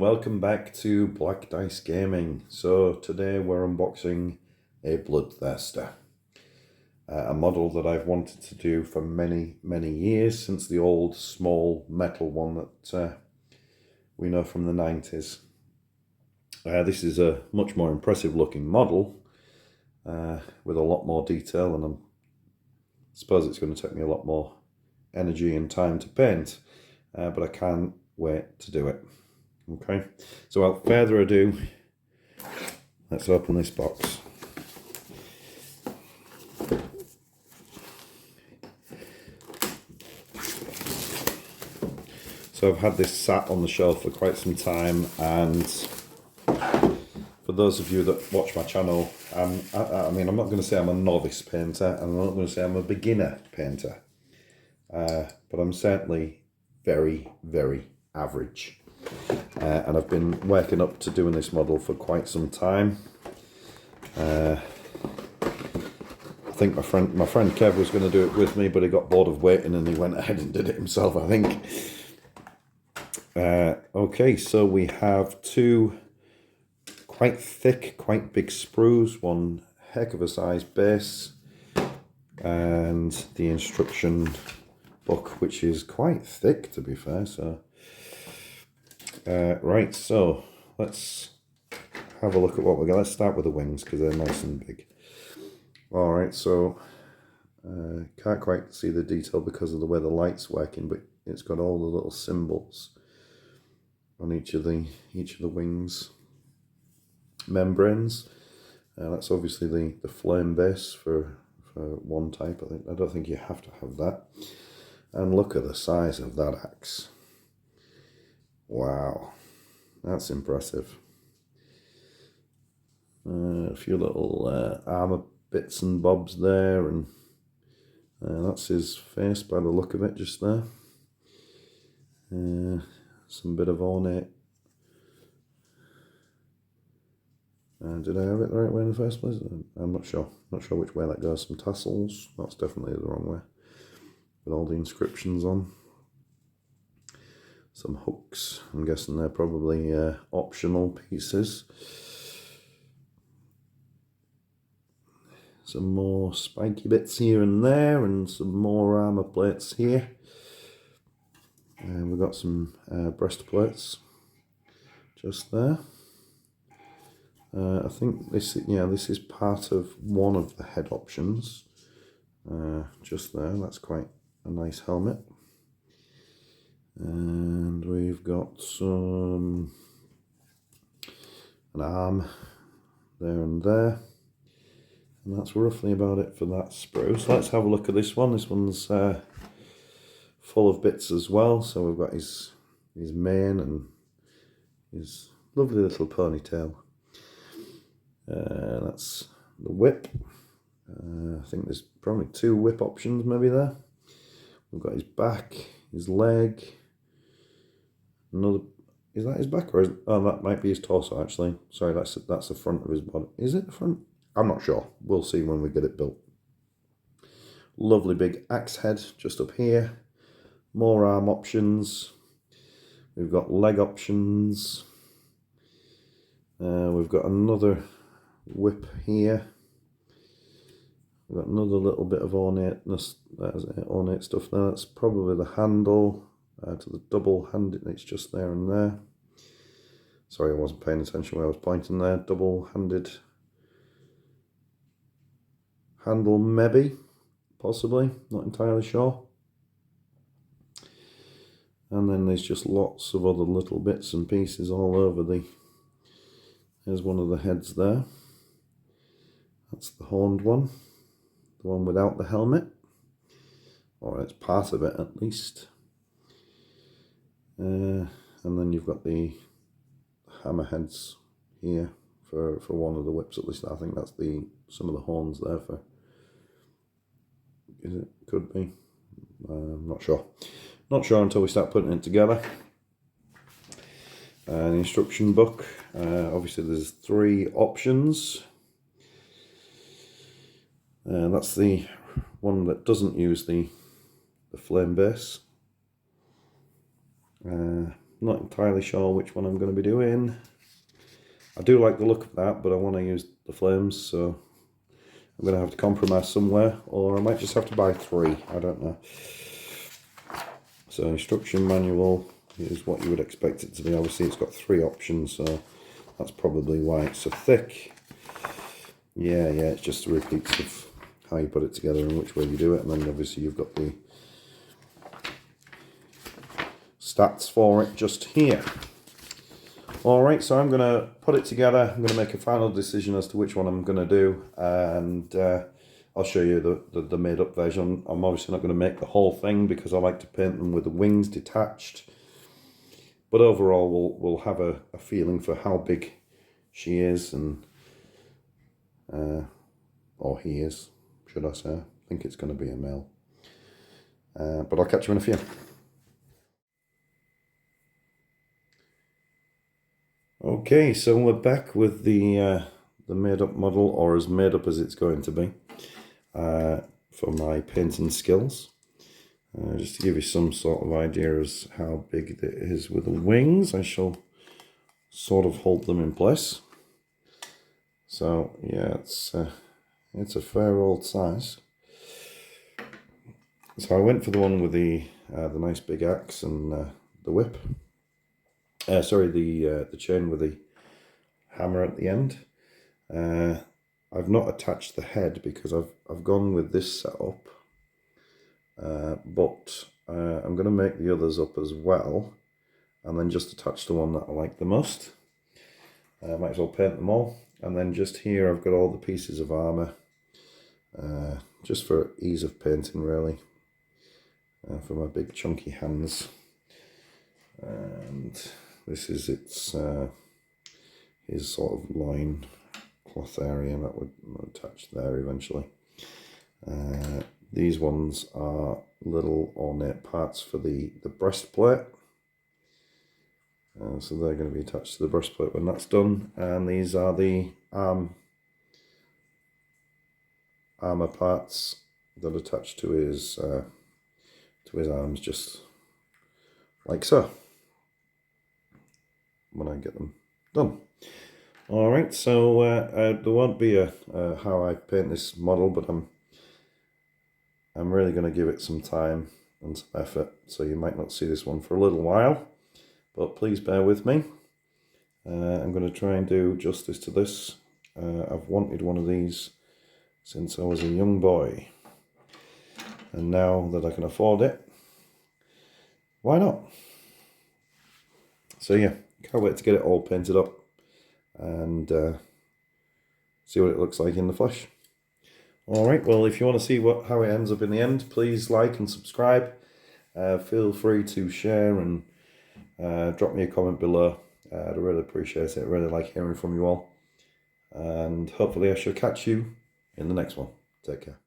welcome back to Black Dice Gaming. So today we're unboxing a Bloodthirster, a model that I've wanted to do for many years, since the old small metal one that we know from the 90s. This is a much more impressive looking model with a lot more detail, and I suppose it's going to take me a lot more energy and time to paint, but I can't wait to do it. Okay, so without further ado, let's open this box. So I've had this sat on the shelf for quite some time, and for those of you that watch my channel, I mean, I'm not going to say I'm a novice painter, and I'm not going to say I'm a beginner painter, but I'm certainly very average. And I've been working up to doing this model for quite some time. I think my friend Kev was going to do it with me, but he got bored of waiting and he went ahead and did it himself, I think. Okay, so we have two quite thick, quite big sprues, one heck of a size base, and the instruction book, which is quite thick, to be fair. So right, so let's have a look at what we got. Let's start with the wings, because they're nice and big. Alright, so can't quite see the detail because of the way the light's working, but it's got all the little symbols on each of the wings membranes. That's obviously the flame base for one type. I don't think you have to have that. And look at the size of that axe. Wow, that's impressive. A few little armor bits and bobs there, and that's his face by the look of it just there. Some bit of ornate. Did I have it the right way in the first place? I'm not sure. Not sure which way that goes. Some tassels. That's definitely the wrong way, with all the inscriptions on. Some hooks. I'm guessing they're probably optional pieces. Some more spiky bits here and there, and some more armor plates here. And we've got some breastplates just there. I think this is part of one of the head options. Just there. That's quite a nice helmet. And we've got an arm there and there, and that's roughly about it for that sprue. So let's have a look at this one. This one's full of bits as well. So we've got his mane and his lovely little ponytail. That's the whip. I think there's probably two whip options maybe there. We've got his back, his leg. Another, is that his back, or that might be his torso actually. Sorry, that's the front of his body. Is it the front? I'm not sure. We'll see when we get it built. Lovely big axe head just up here. More arm options. We've got leg options. We've got another whip here. We've got another little bit of ornateness. That's ornate stuff there. That's probably the handle. To the double-handed, it's just there and there. Sorry, I wasn't paying attention where I was pointing there. Double-handed handle, maybe, possibly, not entirely sure. And then there's just lots of other little bits and pieces all over there's one of the heads there. That's the horned one, the one without the helmet, or it's part of it at least. And then you've got the hammerheads here for one of the whips, at least. I think that's some of the horns there for. Is it? Could be. I'm not sure. Not sure until we start putting it together. The instruction book. Obviously, there's three options. That's the one that doesn't use the flame base. not entirely sure which one I'm going to be doing. I do like the look of that, but I want to use the flames, so I'm going to have to compromise somewhere, or I might just have to buy 3, I don't know. So instruction manual is what you would expect it to be. Obviously it's got 3 options, so that's probably why it's so thick. Yeah, it's just repeats of how you put it together and which way you do it, and then obviously you've got the stats for it just here. Alright, so I'm going to put it together. I'm going to make a final decision as to which one I'm going to do, and I'll show you the made up version. I'm obviously not going to make the whole thing because I like to paint them with the wings detached, but overall we'll have a feeling for how big she is, and or he is, should I say. I think it's going to be a male, but I'll catch you in a few. Okay, so we're back with the made up model, or as made up as it's going to be, for my painting skills. Just to give you some sort of idea as how big it is with the wings, I shall sort of hold them in place. So yeah, it's a fair old size. So I went for the one with the nice big axe and the whip. Sorry, the chain with the hammer at the end. I've not attached the head because I've gone with this setup, but I'm going to make the others up as well, and then just attach the one that I like the most. Might as well paint them all, and then just here I've got all the pieces of armour, just for ease of painting really, for my big chunky hands. And this is his sort of loin cloth area that would attach there eventually. These ones are little ornate parts for the breastplate. So they're going to be attached to the breastplate when that's done. And these are the armor parts that attach to his arms, just like so, when I get them done. Alright, so there won't be a how I paint this model, but I'm really going to give it some time and some effort, so you might not see this one for a little while, but please bear with me. I'm going to try and do justice to this. I've wanted one of these since I was a young boy, and now that I can afford it, why not? So yeah, can't wait to get it all painted up and see what it looks like in the flesh. Alright, well, if you want to see how it ends up in the end, please like and subscribe. Feel free to share and drop me a comment below. I'd really appreciate it. I really like hearing from you all. And hopefully I shall catch you in the next one. Take care.